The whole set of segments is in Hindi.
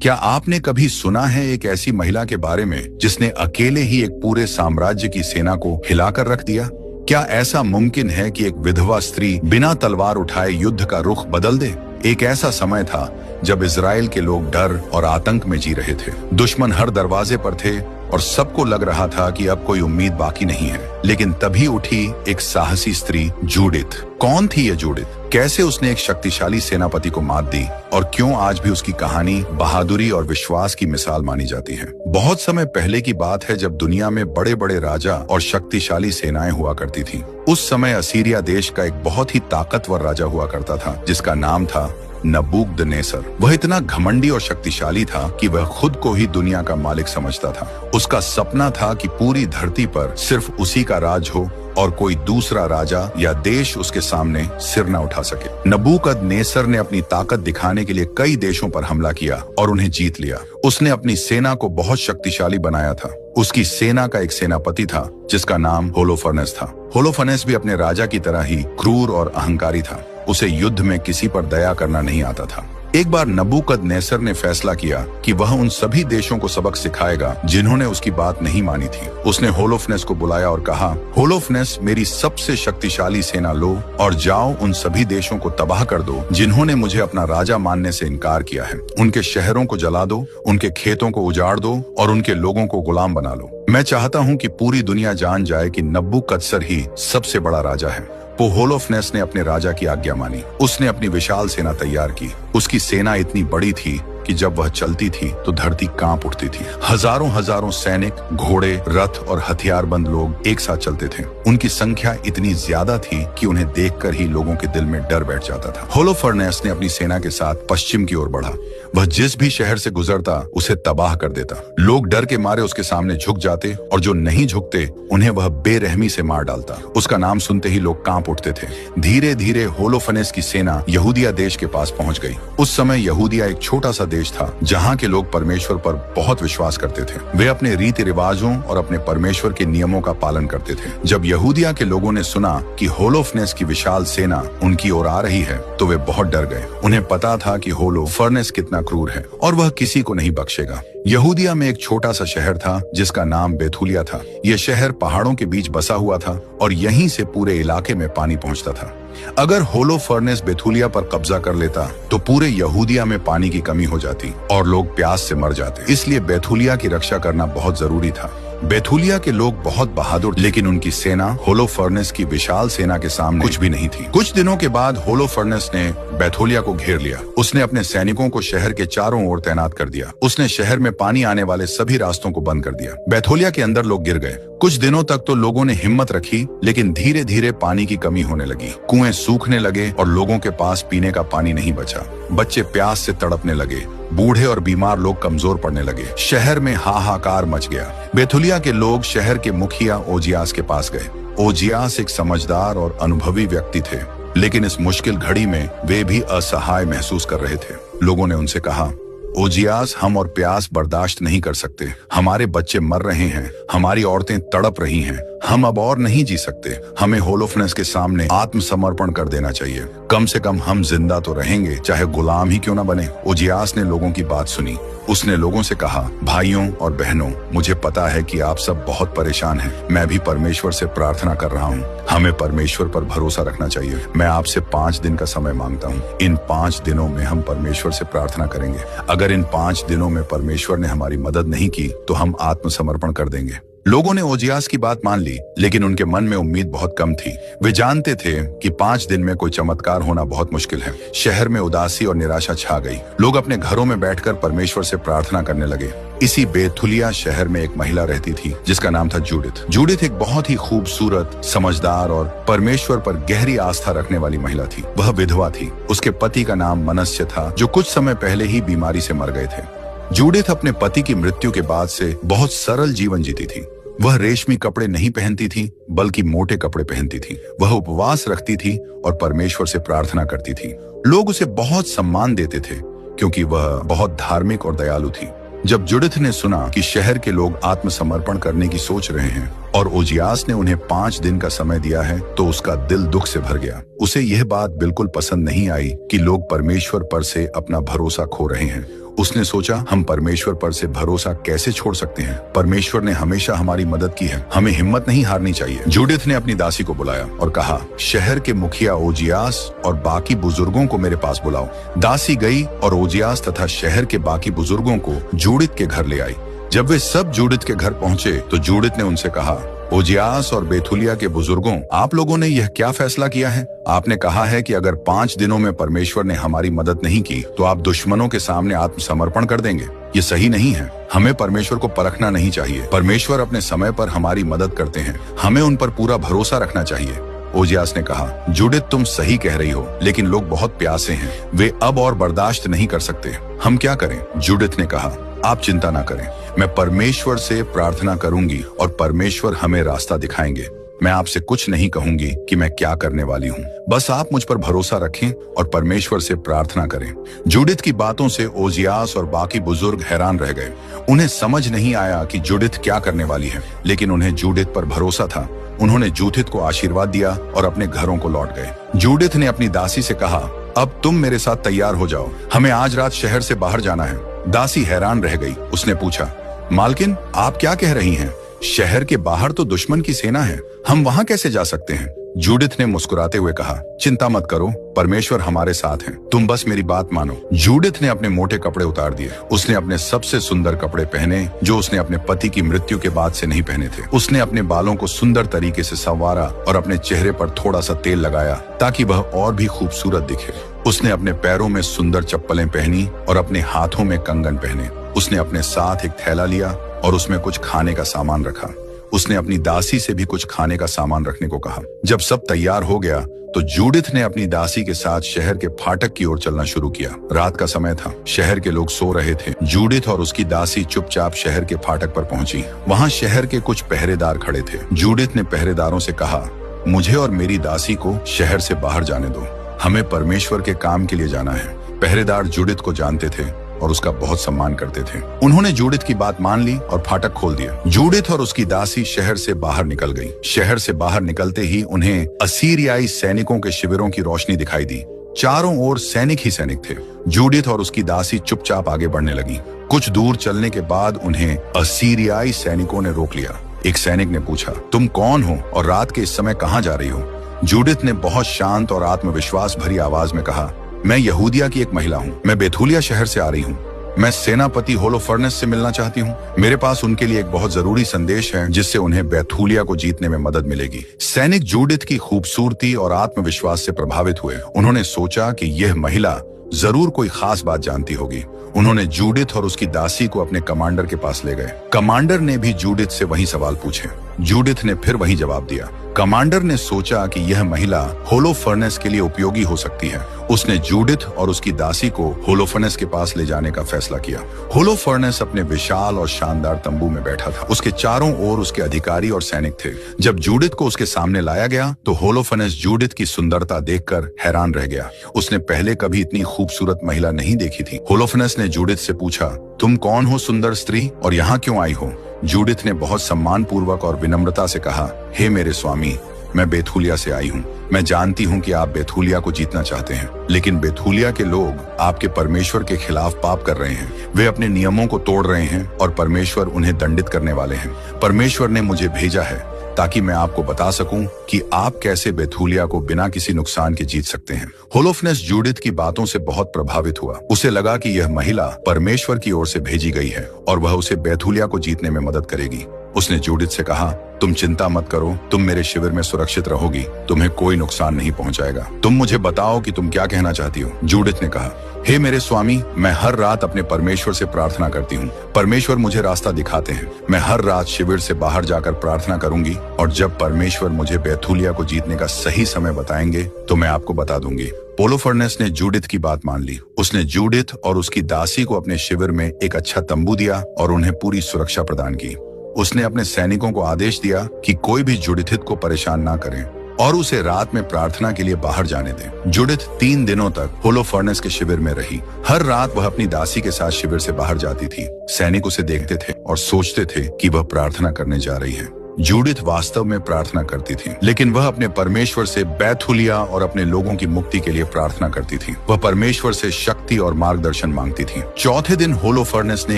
क्या आपने कभी सुना है एक ऐसी महिला के बारे में जिसने अकेले ही एक पूरे साम्राज्य की सेना को हिलाकर रख दिया? क्या ऐसा मुमकिन है कि एक विधवा स्त्री बिना तलवार उठाए युद्ध का रुख बदल दे? एक ऐसा समय था जब इजराइल के लोग डर और आतंक में जी रहे थे। दुश्मन हर दरवाजे पर थे और सबको लग रहा था कि अब कोई उम्मीद बाकी नहीं है। लेकिन तभी उठी एक साहसी स्त्री, जूडिथ। कौन थी ये जूडिथ? कैसे उसने एक शक्तिशाली सेनापति को मात दी और क्यों आज भी उसकी कहानी बहादुरी और विश्वास की मिसाल मानी जाती है? बहुत समय पहले की बात है जब दुनिया में बड़े बड़े राजा और शक्तिशाली सेनाएं हुआ करती थी। उस समय असीरिया देश का एक बहुत ही ताकतवर राजा हुआ करता था जिसका नाम था नबूकदनेस्सर। वह इतना घमंडी और शक्तिशाली था कि वह खुद को ही दुनिया का मालिक समझता था। उसका सपना था कि पूरी धरती पर सिर्फ उसी का राज हो और कोई दूसरा राजा या देश उसके सामने सिर न उठा सके। नबूकदनेस्सर ने अपनी ताकत दिखाने के लिए कई देशों पर हमला किया और उन्हें जीत लिया। उसने अपनी सेना को बहुत शक्तिशाली बनाया था। उसकी सेना का एक सेनापति था जिसका नाम होलोफर्नेस था। होलोफर्नेस भी अपने राजा की तरह ही क्रूर और अहंकारी था। उसे युद्ध में किसी पर दया करना नहीं आता था। एक बार नबूकदनेस्सर ने फैसला किया कि वह उन सभी देशों को सबक सिखाएगा जिन्होंने उसकी बात नहीं मानी थी। उसने होलोफर्नेस को बुलाया और कहा, होलोफर्नेस, मेरी सबसे शक्तिशाली सेना लो और जाओ उन सभी देशों को तबाह कर दो जिन्होंने मुझे अपना राजा मानने से इनकार किया है। उनके शहरों को जला दो, उनके खेतों को उजाड़ दो और उनके लोगों को गुलाम बना लो। मैं चाहता हूँ कि पूरी दुनिया जान जाए कि नबूकदनेस्सर ही सबसे बड़ा राजा है। होलोफर्नेस ने अपने राजा की आज्ञा मानी। उसने अपनी विशाल सेना तैयार की। उसकी सेना इतनी बड़ी थी कि जब वह चलती थी तो धरती कांप उठती थी। हजारों हजारों सैनिक, घोड़े, रथ और हथियारबंद लोग एक साथ चलते थे। उनकी संख्या इतनी ज्यादा थी कि उन्हें देखकर ही लोगों के दिल में डर बैठ जाता था। होलोफर्नेस ने अपनी सेना के साथ पश्चिम की ओर बढ़ा। वह जिस भी शहर से गुजरता उसे तबाह कर देता। लोग डर के मारे उसके सामने झुक जाते और जो नहीं झुकते उन्हें वह बेरहमी से मार डालता। उसका नाम सुनते ही लोग कांप उठते थे। धीरे धीरे होलोफर्नेस की सेना यहूदिया देश के पास पहुंच गई। उस समय यहूदिया एक छोटा सा देश था जहाँ के लोग परमेश्वर पर बहुत विश्वास करते थे। वे अपने रीति रिवाजों और अपने परमेश्वर के नियमों का पालन करते थे। जब यहूदिया के लोगों ने सुना कि होलोफर्नेस की विशाल सेना उनकी ओर आ रही है तो वे बहुत डर गए। उन्हें पता था कि होलोफर्नेस कितना क्रूर है और वह किसी को नहीं बख्शेगा। यहूदिया में एक छोटा सा शहर था जिसका नाम बेथुलिया था। यह शहर पहाड़ों के बीच बसा हुआ था और यहीं से पूरे इलाके में पानी पहुंचता था। अगर होलोफर्नेस बेथुलिया पर कब्जा कर लेता तो पूरे यहूदिया में पानी की कमी हो जाती और लोग प्यास से मर जाते। इसलिए बेथुलिया की रक्षा करना बहुत जरूरी था। बेथुलिया के लोग बहुत बहादुर, लेकिन उनकी सेना होलोफर्नेस की विशाल सेना के सामने कुछ भी नहीं थी। कुछ दिनों के बाद होलोफर्नेस ने बेथुलिया को घेर लिया। उसने अपने सैनिकों को शहर के चारों ओर तैनात कर दिया। उसने शहर में पानी आने वाले सभी रास्तों को बंद कर दिया। बेथुलिया के अंदर लोग गिर गए। कुछ दिनों तक तो लोगों ने हिम्मत रखी, लेकिन धीरे धीरे पानी की कमी होने लगी। कुएं सूखने लगे और लोगों के पास पीने का पानी नहीं बचा। बच्चे प्यास से तड़पने लगे। बूढ़े और बीमार लोग कमजोर पड़ने लगे। शहर में हाहाकार मच गया। बेथुलिया के लोग शहर के मुखिया ओजियास के पास गए। ओजियास एक समझदार और अनुभवी व्यक्ति थे, लेकिन इस मुश्किल घड़ी में वे भी असहाय महसूस कर रहे थे। लोगों ने उनसे कहा, ओजियास, हम और प्यास बर्दाश्त नहीं कर सकते। हमारे बच्चे मर रहे हैं, हमारी औरतें तड़प रही हैं। हम अब और नहीं जी सकते। हमें होलोफर्नेस के सामने आत्मसमर्पण कर देना चाहिए। कम से कम हम जिंदा तो रहेंगे, चाहे गुलाम ही क्यों न बने। ओजियास ने लोगों की बात सुनी। उसने लोगों से कहा, भाइयों और बहनों, मुझे पता है कि आप सब बहुत परेशान हैं। मैं भी परमेश्वर से प्रार्थना कर रहा हूँ। हमें परमेश्वर पर भरोसा रखना चाहिए। मैं आपसे 5 दिन का समय मांगता हूँ। इन 5 दिनों में हम परमेश्वर से प्रार्थना करेंगे। अगर इन 5 दिनों में परमेश्वर ने हमारी मदद नहीं की तो हम आत्मसमर्पण कर देंगे। लोगों ने ओजियास की बात मान ली, लेकिन उनके मन में उम्मीद बहुत कम थी। वे जानते थे कि 5 दिन में कोई चमत्कार होना बहुत मुश्किल है। शहर में उदासी और निराशा छा गई। लोग अपने घरों में बैठकर परमेश्वर से प्रार्थना करने लगे। इसी बेथुलिया शहर में एक महिला रहती थी जिसका नाम था जूडिथ। जूडिथ एक बहुत ही खूबसूरत, समझदार और परमेश्वर पर गहरी आस्था रखने वाली महिला थी। वह विधवा थी। उसके पति का नाम मनस्य था, जो कुछ समय पहले ही बीमारी से मर गए थे। जूडिथ अपने पति की मृत्यु के बाद से बहुत सरल जीवन जीती थी। वह रेशमी कपड़े नहीं पहनती थी, बल्कि मोटे कपड़े पहनती थी। वह उपवास रखती थी और परमेश्वर से प्रार्थना करती थी। लोग उसे बहुत सम्मान देते थे क्योंकि वह बहुत धार्मिक और दयालु थी। जब जूडिथ ने सुना कि शहर के लोग आत्मसमर्पण करने की सोच रहे हैं और ओजियास ने उन्हें 5 दिन का समय दिया है, तो उसका दिल दुख से भर गया। उसे यह बात बिल्कुल पसंद नहीं आई कि लोग परमेश्वर पर से अपना भरोसा खो रहे हैं। उसने सोचा, हम परमेश्वर पर से भरोसा कैसे छोड़ सकते हैं? परमेश्वर ने हमेशा हमारी मदद की है, हमें हिम्मत नहीं हारनी चाहिए। जूडिथ ने अपनी दासी को बुलाया और कहा, शहर के मुखिया ओजियास और बाकी बुजुर्गों को मेरे पास बुलाओ। दासी गई और ओजियास तथा शहर के बाकी बुजुर्गों को जूडिथ के घर ले आई। जब वे सब जूडिथ के घर पहुंचे तो जूडिथ ने उनसे कहा, ओजियास और बेथुलिया के बुजुर्गों, आप लोगों ने यह क्या फैसला किया है? आपने कहा है कि अगर 5 दिनों में परमेश्वर ने हमारी मदद नहीं की तो आप दुश्मनों के सामने आत्मसमर्पण कर देंगे। ये सही नहीं है। हमें परमेश्वर को परखना नहीं चाहिए। परमेश्वर अपने समय पर हमारी मदद करते हैं, हमें उन पर पूरा भरोसा रखना चाहिए। ओजियास ने कहा, जूडिथ तुम सही कह रही हो, लेकिन लोग बहुत प्यासे हैं, वे अब और बर्दाश्त नहीं कर सकते। हम क्या करें? जूडिथ ने कहा, आप चिंता ना करें, मैं परमेश्वर से प्रार्थना करूंगी और परमेश्वर हमें रास्ता दिखाएंगे। मैं आपसे कुछ नहीं कहूंगी कि मैं क्या करने वाली हूँ, बस आप मुझ पर भरोसा रखें और परमेश्वर से प्रार्थना करें। जूडिथ की बातों से ओजियास और बाकी बुजुर्ग हैरान रह गए। उन्हें समझ नहीं आया कि जूडिथ क्या करने वाली है, लेकिन उन्हें जूडिथ पर भरोसा था। उन्होंने जूडिथ को आशीर्वाद दिया और अपने घरों को लौट गए। जूडिथ ने अपनी दासी से कहा, अब तुम मेरे साथ तैयार हो जाओ, हमें आज रात शहर से बाहर जाना है। दासी हैरान रह गई। उसने पूछा, मालकिन आप क्या कह रही हैं? शहर के बाहर तो दुश्मन की सेना है, हम वहां कैसे जा सकते हैं? जूडिथ ने मुस्कुराते हुए कहा, चिंता मत करो, परमेश्वर हमारे साथ है, तुम बस मेरी बात मानो। जूडिथ ने अपने मोटे कपड़े उतार दिए। उसने अपने सबसे सुंदर कपड़े पहने जो उसने अपने पति की मृत्यु के बाद से नहीं पहने थे। उसने अपने बालों को सुंदर तरीके से संवारा और अपने चेहरे पर थोड़ा सा तेल लगाया ताकि वह और भी खूबसूरत दिखे। उसने अपने पैरों में सुंदर चप्पलें पहनी और अपने हाथों में कंगन पहने। उसने अपने साथ एक थैला लिया और उसमें कुछ खाने का सामान रखा। उसने अपनी दासी से भी कुछ खाने का सामान रखने को कहा। जब सब तैयार हो गया तो जूडिथ ने अपनी दासी के साथ शहर के फाटक की ओर चलना शुरू किया। रात का समय था, शहर के लोग सो रहे थे। जूडिथ और उसकी दासी चुपचाप शहर के फाटक पर पहुंची। वहां शहर के कुछ पहरेदार खड़े थे। जूडिथ ने पहरेदारों से कहा, मुझे और मेरी दासी को शहर से बाहर जाने दो, हमें परमेश्वर के काम के लिए जाना है। पहरेदार जूडिथ को जानते थे और उसका बहुत सम्मान करते थे। उन्होंने जूडिथ की बात मान ली और फाटक खोल दिया। जूडिथ और उसकी दासी शहर से बाहर निकल गई। शहर से बाहर निकलते ही उन्हें असीरियाई सैनिकों के शिविरों की रोशनी दिखाई दी। चारों ओर सैनिक ही सैनिक थे। जूडिथ और उसकी दासी चुपचाप आगे बढ़ने लगी। कुछ दूर चलने के बाद उन्हें असीरियाई सैनिकों ने रोक लिया। एक सैनिक ने पूछा, तुम कौन हो और रात के इस समय कहाँ जा रही हो? जूडिथ ने बहुत शांत और आत्मविश्वास भरी आवाज में कहा, मैं यहूदिया की एक महिला हूँ, मैं बेथुलिया शहर से आ रही हूँ। मैं सेनापति होलोफर्नेस से मिलना चाहती हूँ। मेरे पास उनके लिए एक बहुत जरूरी संदेश है जिससे उन्हें बेथुलिया को जीतने में मदद मिलेगी। सैनिक जूडिथ की खूबसूरती और आत्मविश्वास से प्रभावित हुए। उन्होंने सोचा कि यह महिला जरूर कोई खास बात जानती होगी। उन्होंने जूडिथ और उसकी दासी को अपने कमांडर के पास ले गए। कमांडर ने भी जूडिथ से वही सवाल पूछे। जूडिथ ने फिर वही जवाब दिया। कमांडर ने सोचा कि यह महिला होलोफर्नेस के लिए उपयोगी हो सकती है। उसने जूडिथ और उसकी दासी को होलोफर्नेस के पास ले जाने का फैसला किया। होलोफर्नेस अपने विशाल और शानदार तंबू में बैठा था। उसके चारों ओर उसके अधिकारी और सैनिक थे। जब जूडिथ को उसके सामने लाया गया तो होलोफर्नेस जूडिथ की सुंदरता देखकर हैरान रह गया। उसने पहले कभी इतनी खूबसूरत महिला नहीं देखी थी। होलोफर्नेस ने जूडिथ से पूछा, तुम कौन हो सुंदर स्त्री और यहाँ क्यों आई हो? जूडिथ ने बहुत सम्मान पूर्वक और विनम्रता से कहा, हे मेरे स्वामी, मैं बेथुलिया से आई हूँ। मैं जानती हूँ कि आप बेथुलिया को जीतना चाहते हैं, लेकिन बेथुलिया के लोग आपके परमेश्वर के खिलाफ पाप कर रहे हैं। वे अपने नियमों को तोड़ रहे हैं और परमेश्वर उन्हें दंडित करने वाले हैं। परमेश्वर ने मुझे भेजा है ताकि मैं आपको बता सकूं कि आप कैसे बेथुलिया को बिना किसी नुकसान के जीत सकते हैं। होलोफर्नेस जूडिथ की बातों से बहुत प्रभावित हुआ। उसे लगा कि यह महिला परमेश्वर की ओर से भेजी गई है और वह उसे बेथुलिया को जीतने में मदद करेगी। उसने जूडिथ से कहा, तुम चिंता मत करो, तुम मेरे शिविर में सुरक्षित रहोगी, तुम्हें कोई नुकसान नहीं पहुंचाएगा। तुम मुझे बताओ कि तुम क्या कहना चाहती हो। जूडिथ ने कहा, हे मेरे स्वामी, मैं हर रात अपने परमेश्वर से प्रार्थना करती हूँ। परमेश्वर मुझे रास्ता दिखाते हैं। मैं हर रात शिविर से बाहर जाकर प्रार्थना करूंगी और जब परमेश्वर मुझे बेथुलिया को जीतने का सही समय बताएंगे तो मैं आपको बता दूंगी। होलोफर्नेस ने जूडिथ की बात मान ली। उसने जूडिथ और उसकी दासी को अपने शिविर में एक अच्छा तंबू दिया और उन्हें पूरी सुरक्षा प्रदान की। उसने अपने सैनिकों को आदेश दिया कि कोई भी जूडिथ को परेशान ना करें और उसे रात में प्रार्थना के लिए बाहर जाने दें। जूडिथ 3 दिनों तक होलोफर्नेस के शिविर में रही। हर रात वह अपनी दासी के साथ शिविर से बाहर जाती थी। सैनिक उसे देखते थे और सोचते थे कि वह प्रार्थना करने जा रही है। जूडिथ वास्तव में प्रार्थना करती थी, लेकिन वह अपने परमेश्वर से बेथुलिया और अपने लोगों की मुक्ति के लिए प्रार्थना करती थी। वह परमेश्वर से शक्ति शक्ति और मार्गदर्शन मांगती थी। चौथे दिन होलोफर्नेस ने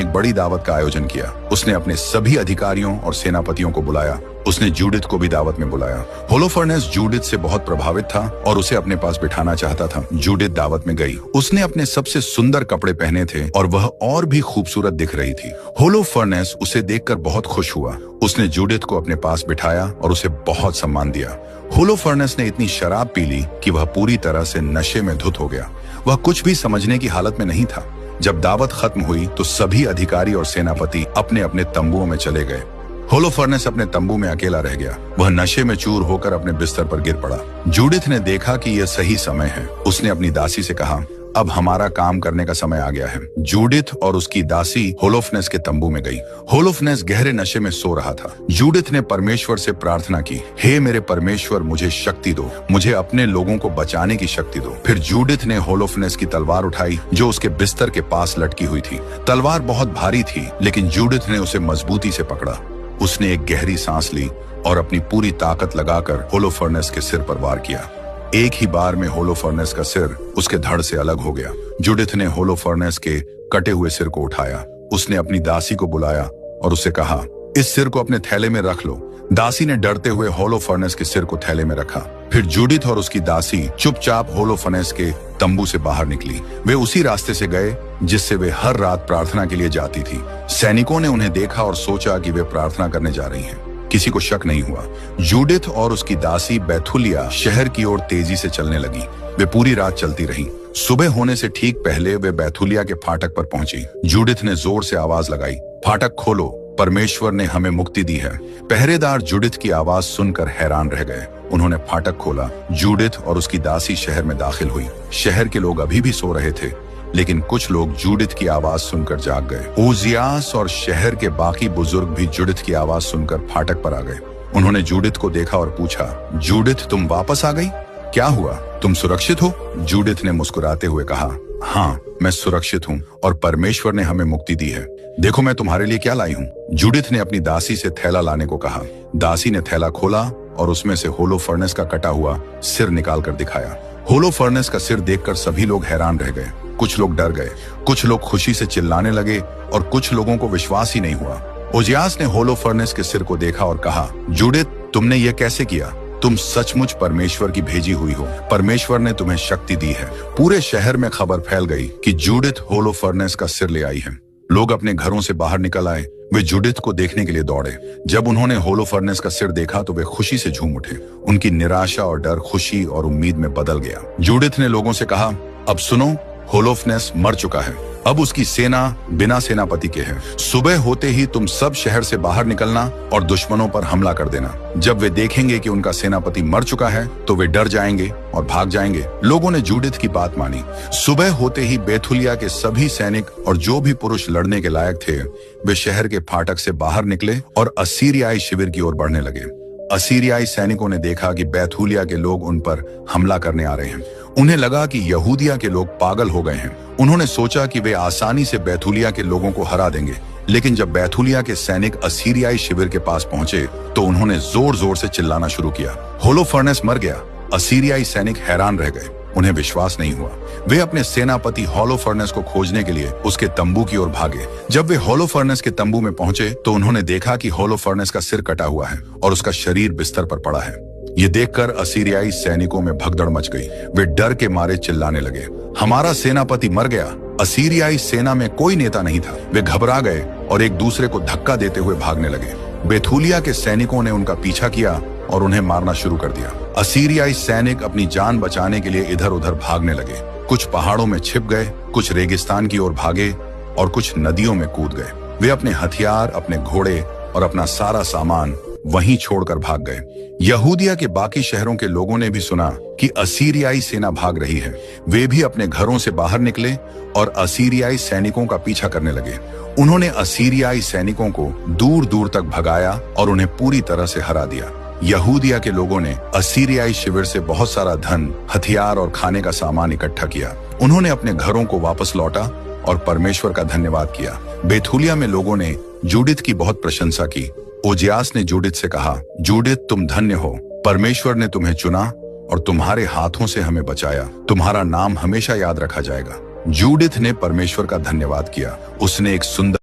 एक बड़ी दावत का आयोजन किया। उसने अपने सभी अधिकारियों और सेनापतियों को बुलाया। उसने जूडिथ को भी दावत में बुलाया। होलोफर्नेस जूडिथ से बहुत प्रभावित था और उसे अपने पास बिठाना चाहता था। जूडिथ दावत में गई। उसने अपने सबसे सुंदर कपड़े पहने थे और वह और भी खूबसूरत दिख रही थी। होलोफर्नेस उसे देखकर बहुत खुश हुआ। उसने जूडिथ को अपने पास बिठाया और उसे बहुत सम्मान दिया। होलोफर्नेस ने इतनी शराब पी ली कि वह पूरी तरह से नशे में धुत हो गया। वह कुछ भी समझने की हालत में नहीं था। जब दावत खत्म हुई तो सभी अधिकारी और सेनापति अपने अपने तंबुओं में चले गए। होलोफर्नेस अपने तंबू में अकेला रह गया। वह नशे में चूर होकर अपने बिस्तर पर गिर पड़ा। जूडिथ ने देखा कि यह सही समय है। उसने अपनी दासी से कहा, अब हमारा काम करने का समय आ गया है। जूडिथ और उसकी दासी होलोफर्नेस के तंबू में गई। होलोफर्नेस गहरे नशे में सो रहा था। जूडिथ ने परमेश्वर से प्रार्थना की, हे मेरे परमेश्वर, मुझे शक्ति दो, मुझे अपने लोगों को बचाने की शक्ति दो। फिर जूडिथ ने होलोफर्नेस की तलवार उठाई जो उसके बिस्तर के पास लटकी हुई थी। तलवार बहुत भारी थी, लेकिन जूडिथ ने उसे मजबूती से पकड़ा। उसने एक गहरी सांस ली और अपनी पूरी ताकत लगाकर होलोफर्नेस के सिर पर वार किया। एक ही बार में होलोफर्नेस का सिर उसके धड़ से अलग हो गया। जूडिथ ने होलोफर्नेस के कटे हुए सिर को उठाया। उसने अपनी दासी को बुलाया और उससे कहा, इस सिर को अपने थैले में रख लो। दासी ने डरते हुए होलोफर्नेस के सिर को थैले में रखा। फिर जूडिथ और उसकी दासी चुपचाप होलोफर्नेस के तंबू से बाहर निकली। वे उसी रास्ते से गए जिससे वे हर रात प्रार्थना के लिए जाती थी। सैनिकों ने उन्हें देखा और सोचा कि वे प्रार्थना करने जा रही हैं। किसी को शक नहीं हुआ। जूडिथ और उसकी दासी बैथुलिया शहर की ओर तेजी से चलने लगी। वे पूरी रात चलती रहीं। सुबह होने से ठीक पहले वे बैथुलिया के फाटक पर पहुंची। जूडिथ ने जोर से आवाज लगाई, फाटक खोलो, परमेश्वर ने हमें मुक्ति दी है। पहरेदार जूडिथ की आवाज सुनकर हैरान रह गए। उन्होंने फाटक खोला। जूडिथ और उसकी दासी शहर में दाखिल हुई। शहर के लोग अभी भी सो रहे थे, लेकिन कुछ लोग जूडिथ की आवाज सुनकर जाग गए। ओजियास और शहर के बाकी बुजुर्ग भी जूडिथ की आवाज सुनकर फाटक पर आ गए। उन्होंने जूडिथ को देखा और पूछा, जूडिथ तुम वापस आ गई? क्या हुआ, तुम सुरक्षित हो? जूडिथ ने मुस्कुराते हुए कहा, हाँ मैं सुरक्षित हूँ और परमेश्वर ने हमें मुक्ति दी है। देखो मैं तुम्हारे लिए क्या लाई हूँ। जूडिथ ने अपनी दासी से थैला लाने को कहा। दासी ने थैला खोला और उसमें से होलोफर्नेस का कटा हुआ सिर निकाल कर दिखाया। होलोफर्नेस का सिर देखकर सभी लोग हैरान रह गए। कुछ लोग डर गए, कुछ लोग खुशी से चिल्लाने लगे और कुछ लोगों को विश्वास ही नहीं हुआ। ओजियास ने होलोफर्नेस के सिर को देखा और कहा, जूडिथ तुमने ये कैसे किया? तुम सचमुच परमेश्वर की भेजी हुई हो। परमेश्वर ने तुम्हें शक्ति दी है। पूरे शहर में खबर फैल गई कि जूडिथ होलोफर्नेस का सिर ले आई है। लोग अपने घरों से बाहर निकल आए। वे जूडिथ को देखने के लिए दौड़े। जब उन्होंने होलोफर्नेस का सिर देखा तो वे खुशी से झूम उठे। उनकी निराशा और डर खुशी और उम्मीद में बदल गया। जूडिथ ने लोगों से कहा, अब सुनो, होलोफर्नेस मर चुका है। अब उसकी सेना बिना सेनापति के है। सुबह होते ही तुम सब शहर से बाहर निकलना और दुश्मनों पर हमला कर देना। जब वे देखेंगे कि उनका सेनापति मर चुका है तो वे डर जाएंगे और भाग जाएंगे। लोगों ने जूडिथ की बात मानी। सुबह होते ही बैथुलिया के सभी सैनिक और जो भी पुरुष लड़ने के लायक थे वे शहर के फाटक से बाहर निकले और असीरियाई शिविर की ओर बढ़ने लगे। असीरियाई सैनिकों ने देखा कि बैथुलिया के लोग उन पर हमला करने आ रहे हैं। उन्हें लगा कि यहूदिया के लोग पागल हो गए हैं। उन्होंने सोचा कि वे आसानी से बैथुलिया के लोगों को हरा देंगे। लेकिन जब बैथुलिया के सैनिक असीरियाई शिविर के पास पहुंचे तो उन्होंने जोर जोर से चिल्लाना शुरू किया, होलोफर्नेस मर गया। असीरियाई सैनिक हैरान रह गए। उन्हें विश्वास नहीं हुआ। वे अपने सेनापति होलोफर्नेस को खोजने के लिए उसके तंबू की ओर भागे। जब वे होलोफर्नेस के तंबू में पहुंचे तो उन्होंने देखा कि होलोफर्नेस का सिर कटा हुआ है और उसका शरीर बिस्तर पर पड़ा है। ये देखकर असीरियाई सैनिकों में भगदड़ मच गई। वे डर के मारे चिल्लाने लगे, हमारा सेनापति मर गया। असीरियाई सेना में कोई नेता नहीं था। वे घबरा गए और एक दूसरे को धक्का देते हुए भागने लगे। बैथुलिया के सैनिकों ने उनका पीछा किया और उन्हें मारना शुरू कर दिया। असीरियाई सैनिक अपनी जान बचाने के लिए इधर उधर भागने लगे। कुछ पहाड़ों में छिप गए, कुछ रेगिस्तान की ओर भागे और कुछ नदियों में कूद गए। वे अपने हथियार, अपने घोड़े और अपना सारा सामान वहीं छोड़कर भाग गए। यहूदिया के बाकी शहरों के लोगों ने भी सुना कि असीरियाई सेना भाग रही है। वे भी अपने घरों से बाहर निकले और असीरियाई सैनिकों का पीछा करने लगे। उन्होंने असीरियाई सैनिकों को दूर दूर तक भगाया और उन्हें पूरी तरह से हरा दिया। यहूदिया के लोगों ने असीरियाई शिविर से बहुत सारा धन, हथियार और खाने का सामान इकट्ठा किया। उन्होंने अपने घरों को वापस लौटा और परमेश्वर का धन्यवाद किया। बैथुलिया में लोगों ने जूडिथ की बहुत प्रशंसा की। ओजियास ने जूडिथ से कहा, जूडिथ तुम धन्य हो। परमेश्वर ने तुम्हें चुना और तुम्हारे हाथों से हमें बचाया। तुम्हारा नाम हमेशा याद रखा जाएगा। जूडिथ ने परमेश्वर का धन्यवाद किया। उसने एक सुंदर